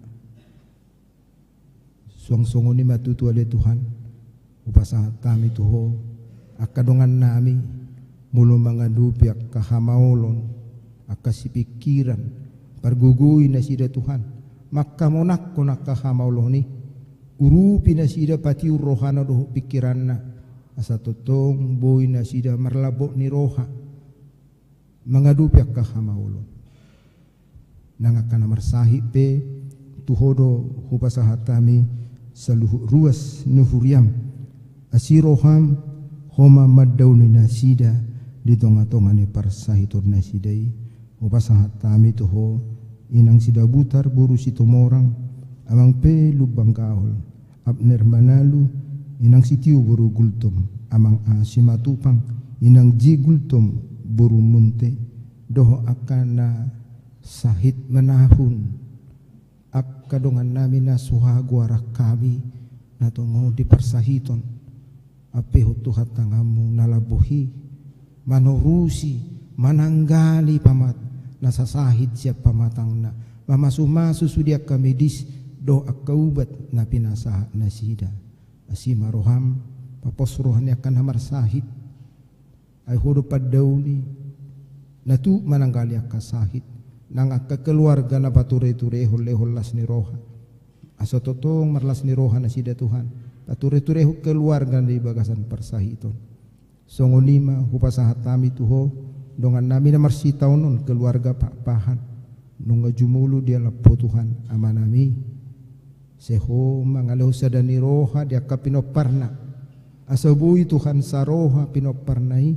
Suang-songoni matutu ale Tuhan upasahat kami tuho akadongan nami mulu mangadupi akka hamaolon akka sipikiran pargugui nasida Tuhan maka monakko nakka hamaoloni urupi nasida pati rohana doh pikiranna asa totong boy nasida marlabok ni roha mangadupi akka hamaolon nangakana marsahib pe tuhodo hupasahat kami saluhu ruas nuhuriam asiroham homa maddauni nasida di tonga-tongane parsahitur nasidai hupasahat kami tuho inang sida butar buru sitomorang amang pe lubang kaol abner manalu inang sitiu buru gultum amang asimatupang inang ji gultum buru munte doho akana sahid menahun akka dongan nami na suhagu arak kami na tongo di persahiton ape hutuhat tangamu nalabuhi manorusi mananggali pamat nasa sahid siap pamatang na mamasu-masu sudia kamedis do akka ubat na pinasahat nasida asima roham papos rohani akan hamar sahid ay hudu paddauni natu mananggali akka sahid nang akka keluarga na pature-ture hol las ni roha asa totong marlas ni roha nasida Tuhan pature-ture keluarga di bagasan persahiton songonima hupasahat kami tuho dongan nami na marsitaunon keluarga pahan nunga jumulu dia lapo Tuhan amanami seho mangaleho sadani roha dia kapinoparna asabui Tuhan saroha pinoparnai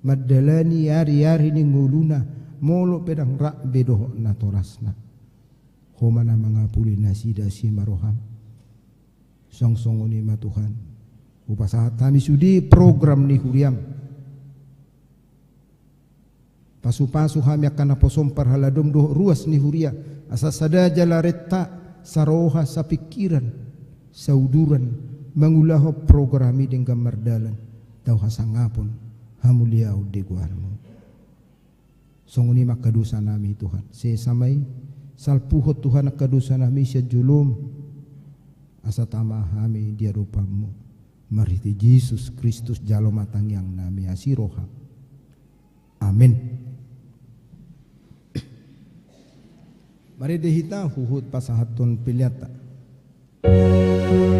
madalani yari-yari ni nguluna molo pedang rak bedoh na torasna homana mangapuli nasida si maroham song-songoni ma Tuhan upasahat kami sudi program ni huriam pasu-pasu kami akan naposom parhaladom doh ruas ni huria asa sadaja laretta saroha sapikiran sauduran mangulaho programi dengan mardalan tau hasangapun hamuliau de guarmo songoni makadusa nami Tuhan sesamai salpuhot Tuhan akadusa nami sejulum asa tamah kami dia rupamu mariti Yesus Kristus jalo matang yang nami asiroha amin. Mari dehita huhut pasahatun piliata Atau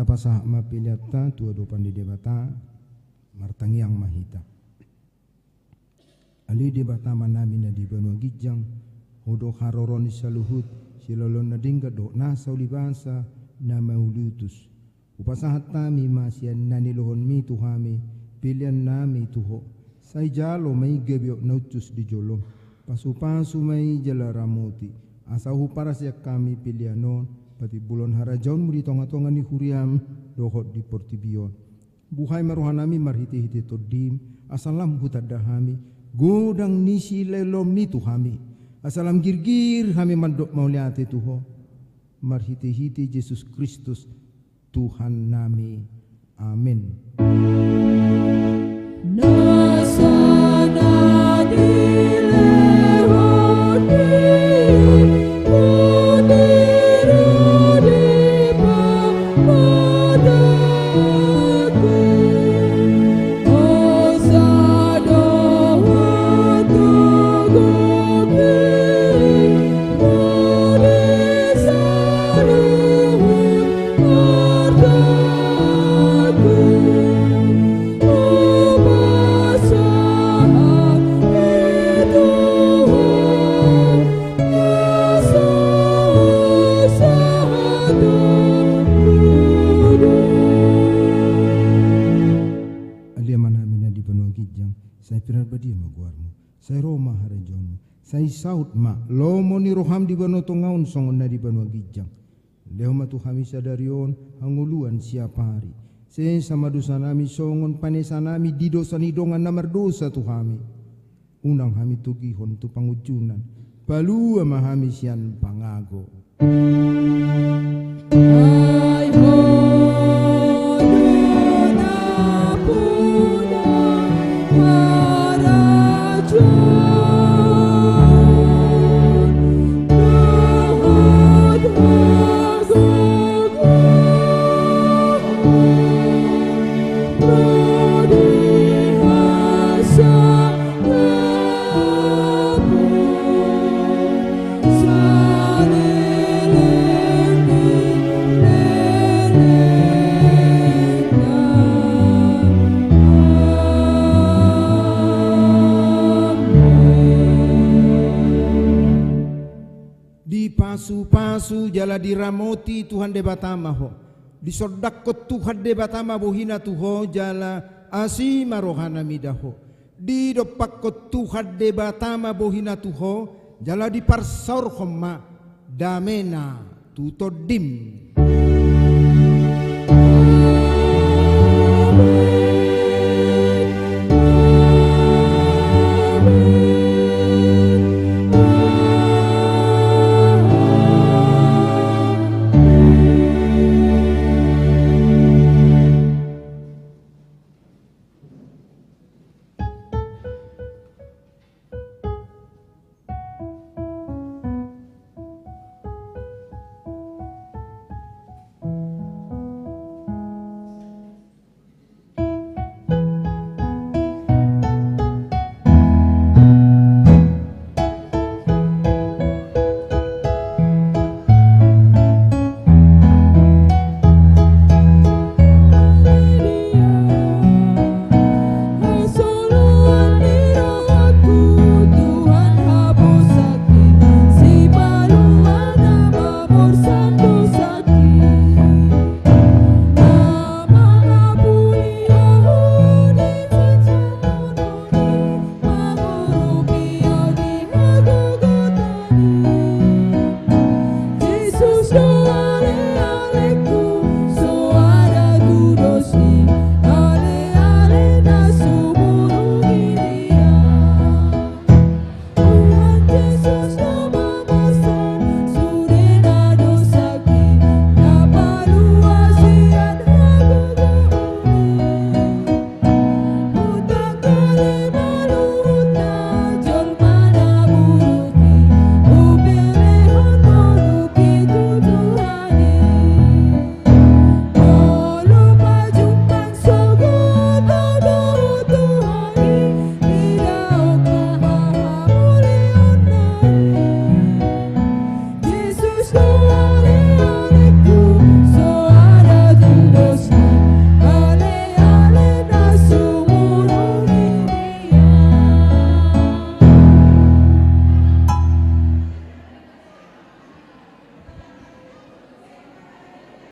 Tapasa mapiliata tua do pandi debata martangiang mahita. Ali debata manami na di Banua Gijang hodo haroroni saluhut silalon na dingga do nasa ulibasa na mauliutus. Upasahat tami masian nanilohon mi tuhami pilihan nami tuho. Say jalo may gebyo nautus di jolo. Pasu-pasu may jala ramoti. Asahu para siya kami pilihanon. Pati bulon harajaun mo di tonga-tonga ni Huriam dohot di Portibion. Buhay maruhanami marhiti-hiti todim. Asalam hutadahami. Godang nisi lelom ni tuhami. Asalam girgir kami mandok mauliati tuho. Marhiti-hiti Yesus Kristus Tuhan nami. Amin. Nasana Sai saut ma lomo ni roham di Banua Tongaun songon na di Banua Gijang. Leo matu kami sadarion hanguluan siapa hari. Se sama dosa nami songon panesa nami di dosa nidongan namar dosa tu kami. Unang kami tugihon tu pangujunan. Balu ama kami sian pangago. Pasu-pasu jala diramoti Tuhan debatama ho. Disodakot Tuhan debatama bohina tuho jala asima rohana midaho. Di dopakot Tuhan debatama bohina tuho jala diparsor homa damena tutodim